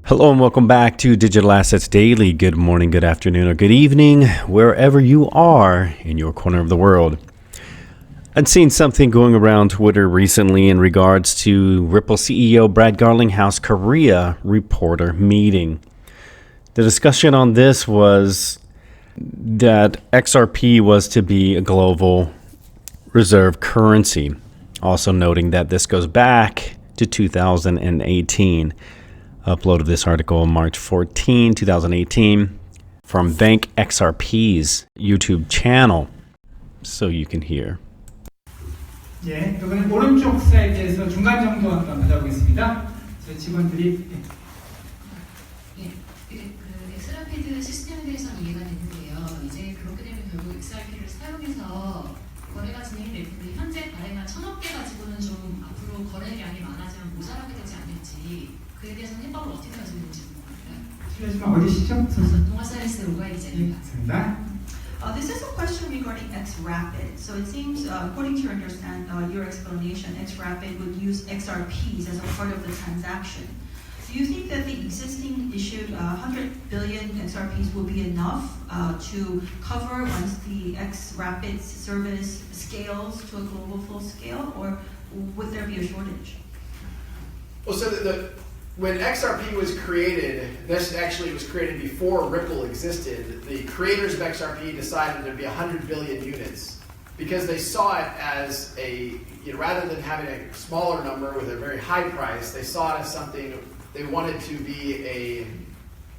Hello and welcome back to Digital Assets Daily. Good morning, good afternoon, or good evening, wherever you are in your corner of the world. I'd seen something going around Twitter recently in regards to Ripple CEO Brad Garlinghouse Korea reporter meeting. The discussion on this was that XRP was to be a global reserve currency, also noting that this goes back to 2018. Uploaded this article on March 14, 2018 from Bank XRP's YouTube channel, so you can hear. 예, 이번엔 오른쪽 사이드에서 중간 정도 한번 가져보겠습니다. 저희 직원들이 XRP 시스템에 대해서는 이해가 되는데요. 이제 그렇게 되면 결국 XRP를 사용해서 거래가 진행이 될 텐데 현재 발행한 1,000억 개 가지고는 좀 앞으로 거래량이 많아지면 모자라게 되지 않을지 그에 대해서는 해법을 어떻게 가지는지 궁금합니다. 실례지만 어디시죠? 동아사이언스 로가이 기자입니다. 맞습니다. This is a question regarding XRapid. So it seems, according to your explanation, XRapid would use XRPs as a part of the transaction. Do you think that the existing issued 100 billion XRPs will be enough to cover once the XRapid service scales to a global full scale, or would there be a shortage? Well, so when XRP was created, this actually was created before Ripple existed. The creators of XRP decided there'd be 100 billion units because they saw it as rather than having a smaller number with a very high price, they saw it as something they wanted to be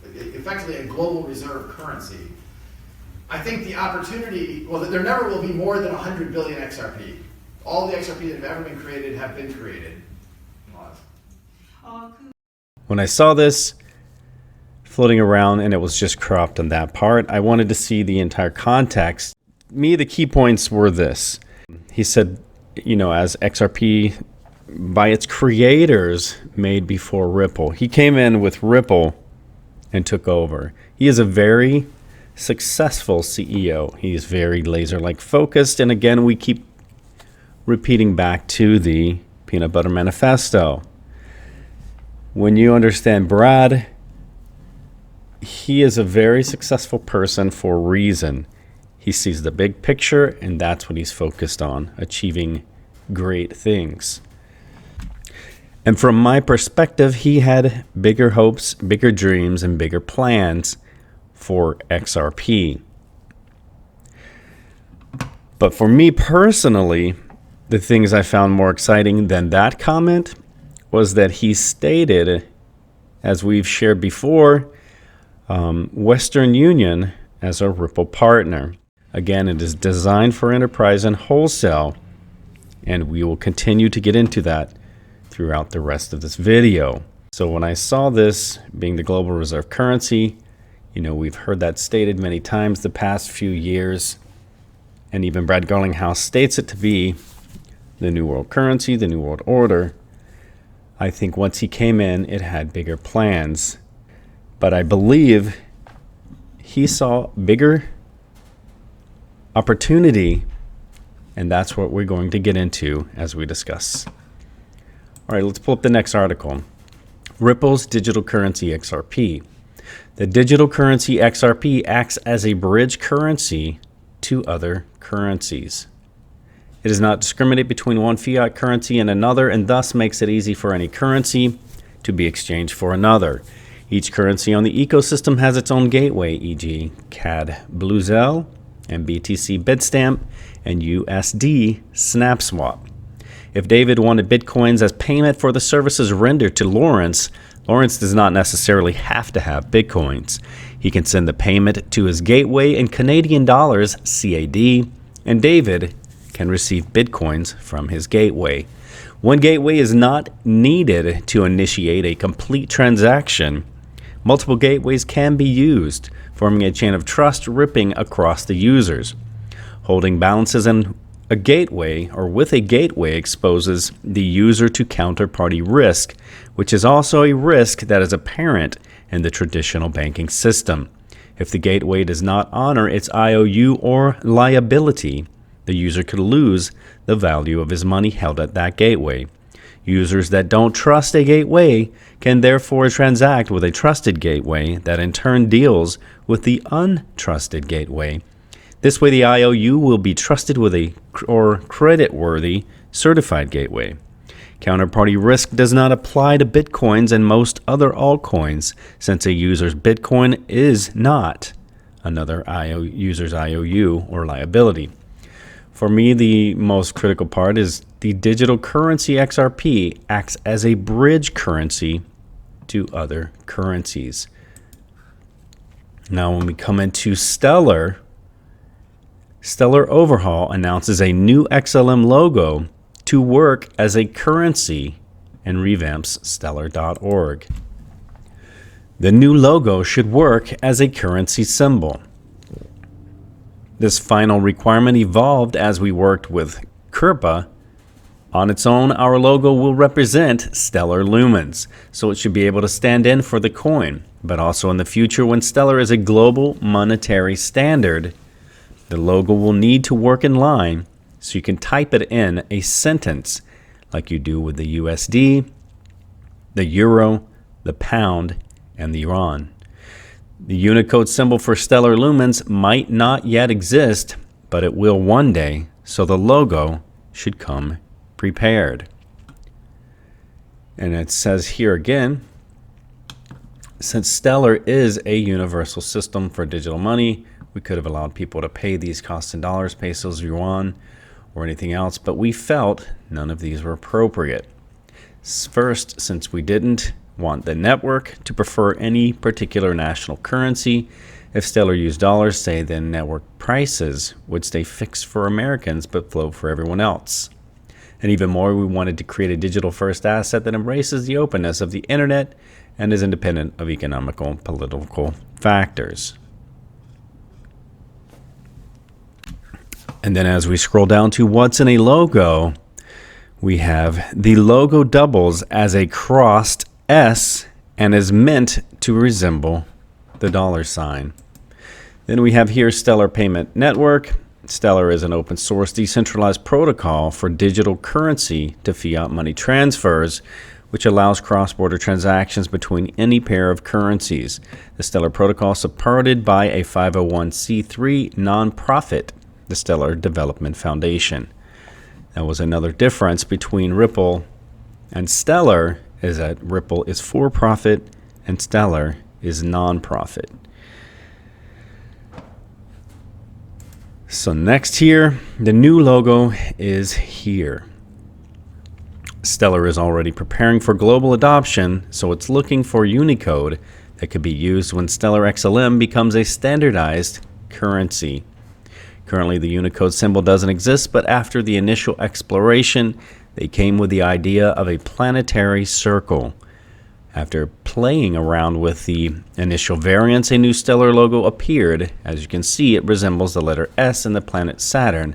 effectively a global reserve currency. I think the opportunity, well, there never will be more than 100 billion XRP. All the XRP that have ever been created have been created. When I saw this floating around and it was just cropped on that part, I wanted to see the entire context. The key points were this. He said, as XRP by its creators made before Ripple. He came in with Ripple and took over. He is a very successful CEO. He's very laser-like focused. And again, we keep repeating back to the Peanut Butter Manifesto. When you understand Brad, he is a very successful person for a reason. He sees the big picture, and that's what he's focused on, achieving great things. And from my perspective, he had bigger hopes, bigger dreams, and bigger plans for XRP. But for me personally, the things I found more exciting than that comment was that he stated, as we've shared before, Western Union as a Ripple partner. Again, it is designed for enterprise and wholesale, and we will continue to get into that throughout the rest of this video. So when I saw this being the global reserve currency, we've heard that stated many times the past few years, and even Brad Garlinghouse states it to be the new world currency, the new world order. I think once he came in, it had bigger plans. But I believe he saw bigger opportunity, and that's what we're going to get into as we discuss. All right, let's pull up the next article. Ripple's digital currency XRP. The digital currency XRP acts as a bridge currency to other currencies. It does not discriminate between one fiat currency and another, and thus makes it easy for any currency to be exchanged for another. Each currency on the ecosystem has its own gateway, e.g. CAD Bluzelle and BTC Bitstamp and USD SnapSwap. If David wanted Bitcoins as payment for the services rendered to Lawrence, Lawrence does not necessarily have to have Bitcoins. He can send the payment to his gateway in Canadian dollars, CAD, and David can receive Bitcoins from his gateway. One gateway is not needed to initiate a complete transaction. Multiple gateways can be used, forming a chain of trust ripping across the users. Holding balances in a gateway or with a gateway exposes the user to counterparty risk, which is also a risk that is apparent in the traditional banking system. If the gateway does not honor its IOU or liability, the user could lose the value of his money held at that gateway. Users that don't trust a gateway can therefore transact with a trusted gateway that in turn deals with the untrusted gateway. This way, the IOU will be trusted with a or credit-worthy certified gateway. Counterparty risk does not apply to Bitcoins and most other altcoins, since a user's Bitcoin is not another user's IOU or liability. For me, the most critical part is the digital currency XRP acts as a bridge currency to other currencies. Now, when we come into Stellar Overhaul announces a new XLM logo to work as a currency and revamps stellar.org. The new logo should work as a currency symbol. This final requirement evolved as we worked with Kerpa. On its own, our logo will represent stellar lumens, so it should be able to stand in for the coin. But also in the future, when Stellar is a global monetary standard, the logo will need to work in line so you can type it in a sentence like you do with the USD, the Euro, the Pound, and the Yuan. The Unicode symbol for stellar lumens might not yet exist, but it will one day, so the logo should come prepared. And it says here again, since Stellar is a universal system for digital money, we could have allowed people to pay these costs in dollars, pesos, yuan, or anything else, but we felt none of these were appropriate. First, since we didn't want the network to prefer any particular national currency, if Stellar used dollars, say, then network prices would stay fixed for Americans but float for everyone else. And even more, we wanted to create a digital-first asset that embraces the openness of the internet and is independent of economical and political factors. And then as we scroll down to what's in a logo, we have the logo doubles as a crossed S and is meant to resemble the dollar sign. Then we have here Stellar Payment Network. Stellar is an open source decentralized protocol for digital currency to fiat money transfers, which allows cross-border transactions between any pair of currencies. The Stellar protocol is supported by a 501c3 nonprofit, the Stellar Development Foundation. That was another difference between Ripple and Stellar, is that Ripple is for-profit and Stellar is non-profit. So next here, the new logo is here. Stellar is already preparing for global adoption, so it's looking for Unicode that could be used when Stellar XLM becomes a standardized currency. Currently, the Unicode symbol doesn't exist, but after the initial exploration, they came with the idea of a planetary circle. After playing around with the initial variants, a new Stellar logo appeared. As you can see, it resembles the letter S in the planet Saturn,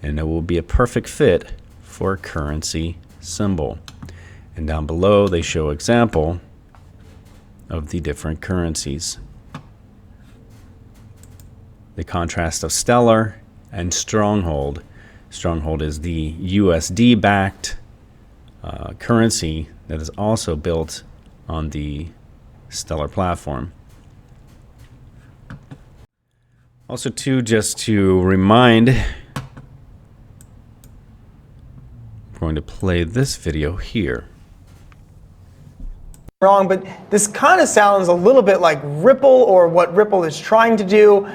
and it will be a perfect fit for a currency symbol. And down below, they show an example of the different currencies. The contrast of Stellar and Stronghold. Stronghold is the USD-backed currency that is also built on the Stellar platform. Also, just to remind, I'm going to play this video here. Wrong, but this kind of sounds a little bit like Ripple or what Ripple is trying to do,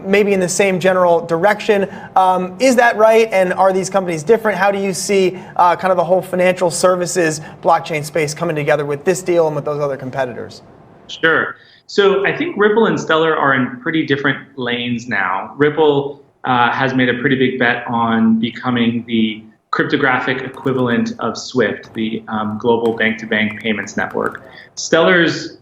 maybe in the same general direction. Is that right? And are these companies different? How do you see kind of the whole financial services blockchain space coming together with this deal and with those other competitors? Sure. So I think Ripple and Stellar are in pretty different lanes now. Ripple has made a pretty big bet on becoming the cryptographic equivalent of SWIFT, the global bank-to-bank payments network. Stellar's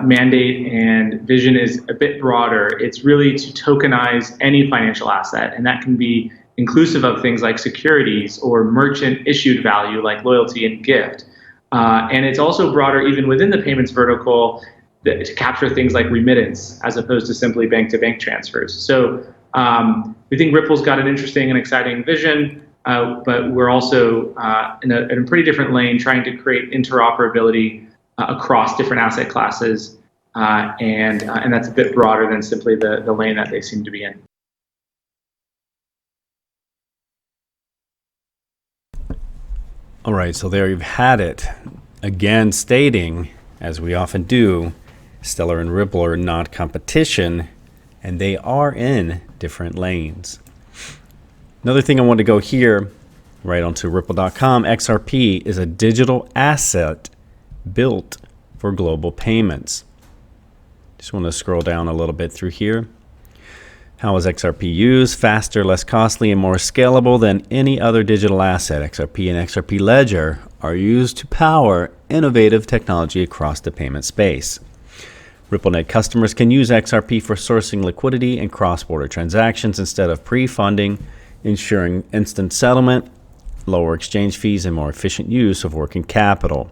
mandate and vision is a bit broader. It's really to tokenize any financial asset, and that can be inclusive of things like securities or merchant-issued value like loyalty and gift. And it's also broader even within the payments vertical to capture things like remittance as opposed to simply bank-to-bank transfers. So we think Ripple's got an interesting and exciting vision. but we're also in a pretty different lane, trying to create interoperability across different asset classes, and that's a bit broader than simply the lane that they seem to be in. All right, so there you've had it. Again, stating, as we often do, Stellar and Ripple are not competition, and they are in different lanes. Another thing I want to go here, right onto Ripple.com. XRP is a digital asset built for global payments. Just want to scroll down a little bit through here. How is XRP used? Faster, less costly, and more scalable than any other digital asset. XRP and XRP Ledger are used to power innovative technology across the payment space. RippleNet customers can use XRP for sourcing liquidity and cross-border transactions instead of pre-funding, ensuring instant settlement, lower exchange fees, and more efficient use of working capital.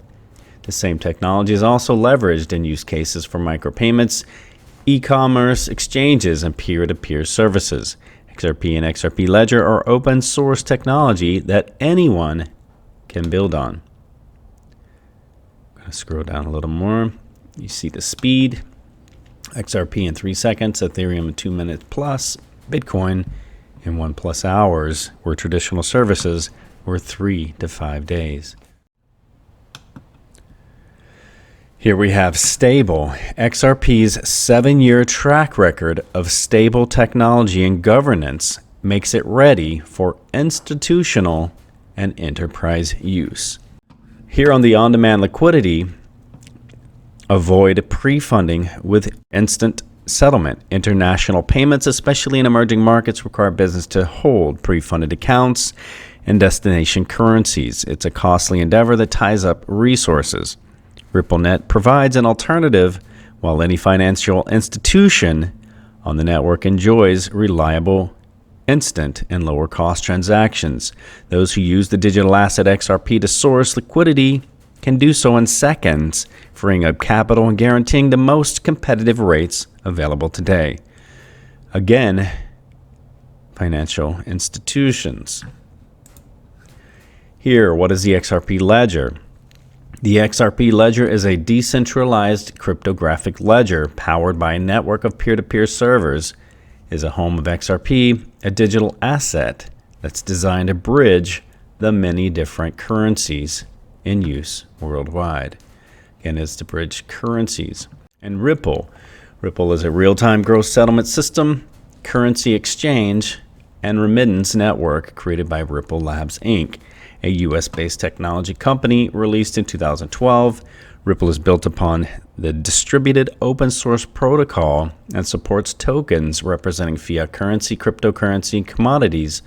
The same technology is also leveraged in use cases for micropayments, e-commerce, exchanges, and peer-to-peer services. XRP and XRP Ledger are open source technology that anyone can build on. I'm going to scroll down a little more. You see the speed. XRP in 3 seconds, Ethereum in 2 minutes plus, Bitcoin in 1+ hours, where traditional services were 3 to 5 days. Here we have stable. XRP's 7-year track record of stable technology and governance makes it ready for institutional and enterprise use. Here on the on-demand liquidity, avoid pre-funding with instant settlement. International payments, especially in emerging markets, require business to hold pre-funded accounts and destination currencies. It's a costly endeavor that ties up resources. RippleNet provides an alternative, while any financial institution on the network enjoys reliable, instant, and lower-cost transactions. Those who use the digital asset XRP to source liquidity can do so in seconds, freeing up capital and guaranteeing the most competitive rates available today. Again, financial institutions. Here, what is the XRP Ledger? The XRP Ledger is a decentralized cryptographic ledger powered by a network of peer-to-peer servers. It is a home of XRP, a digital asset that's designed to bridge the many different currencies in use worldwide. Again, it's to bridge currencies. And Ripple. Ripple is a real-time gross settlement system, currency exchange, and remittance network created by Ripple Labs, Inc., a US-based technology company released in 2012. Ripple is built upon the distributed open source protocol and supports tokens representing fiat currency, cryptocurrency, commodities,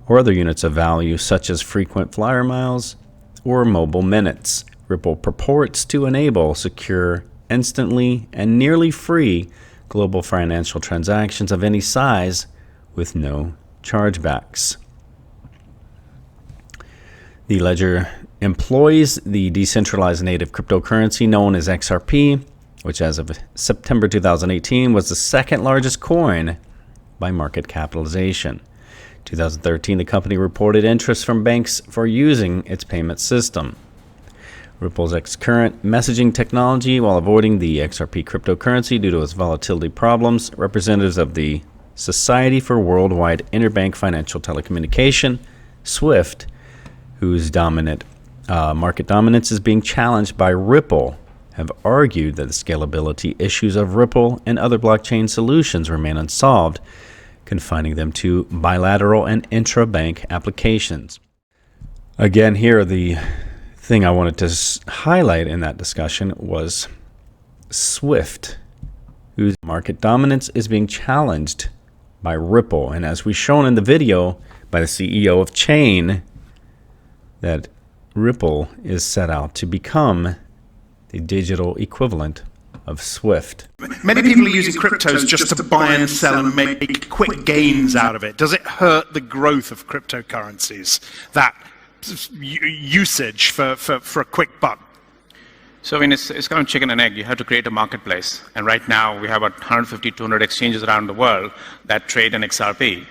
or other units of value such as frequent flyer miles or mobile minutes. Ripple purports to enable secure, instantly, and nearly free global financial transactions of any size with no chargebacks. The ledger employs the decentralized native cryptocurrency known as XRP, which as of September 2018 was the second largest coin by market capitalization. 2013, the company reported interest from banks for using its payment system. Ripple's current messaging technology, while avoiding the XRP cryptocurrency due to its volatility problems, representatives of the Society for Worldwide Interbank Financial Telecommunication, SWIFT, whose market dominance is being challenged by Ripple, have argued that the scalability issues of Ripple and other blockchain solutions remain unsolved, confining them to bilateral and intra-bank applications. Again, here the thing I wanted to highlight in that discussion was SWIFT, whose market dominance is being challenged by Ripple, and as we've shown in the video by the CEO of Chain, that Ripple is set out to become the digital equivalent of SWIFT. Many people are using cryptos just to buy and sell and make quick gains out of it. Does it hurt the growth of cryptocurrencies, that usage for a quick buck? So I mean, it's kind of chicken and egg. You have to create a marketplace. And right now, we have about 150, 200 exchanges around the world that trade in XRP.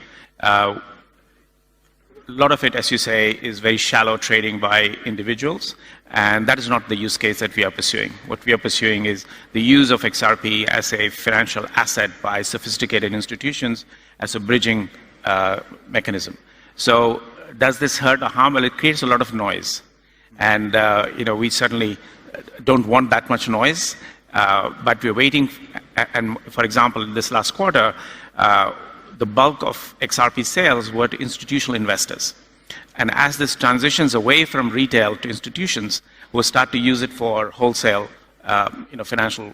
lot of it, as you say, is very shallow trading by individuals, and that is not the use case that we are pursuing. What we are pursuing is the use of XRP as a financial asset by sophisticated institutions as a bridging mechanism. So does this hurt or harm? Well, it creates a lot of noise. And we certainly don't want that much noise, but we're waiting. And for example, this last quarter, the bulk of XRP sales were to institutional investors. And as this transitions away from retail to institutions who will start to use it for wholesale financial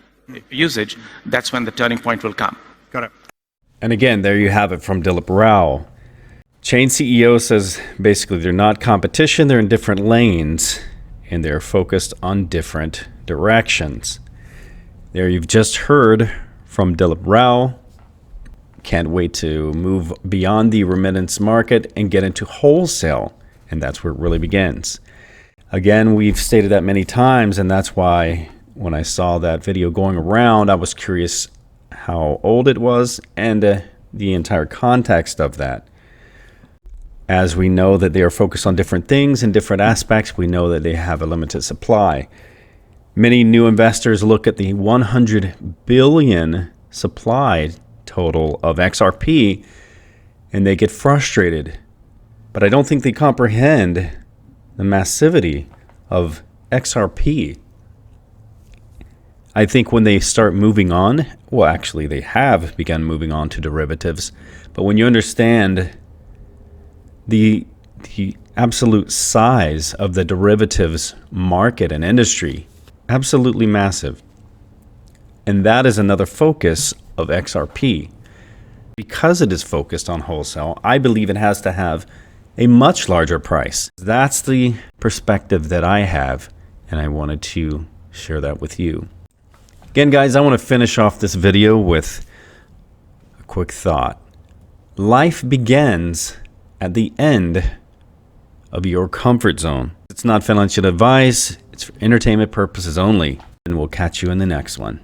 usage, that's when the turning point will come. Got it. And again, there you have it from Dilip Rao. Chain CEO says basically they're not competition, they're in different lanes, and they're focused on different directions. There you've just heard from Dilip Rao. Can't wait to move beyond the remittance market and get into wholesale, and that's where it really begins. Again, we've stated that many times, and that's why when I saw that video going around, I was curious how old it was and the entire context of that. As we know that they are focused on different things and different aspects, we know that they have a limited supply. Many new investors look at the 100 billion supply total of XRP and they get frustrated. But I don't think they comprehend the massivity of XRP. I think when they start moving on, well, actually they have begun moving on to derivatives, but when you understand the absolute size of the derivatives market and industry, absolutely massive. And that is another focus of XRP. Because it is focused on wholesale, I believe it has to have a much larger price. That's the perspective that I have, and I wanted to share that with you. Again, guys, I want to finish off this video with a quick thought. Life begins at the end of your comfort zone. It's not financial advice, it's for entertainment purposes only, and we'll catch you in the next one.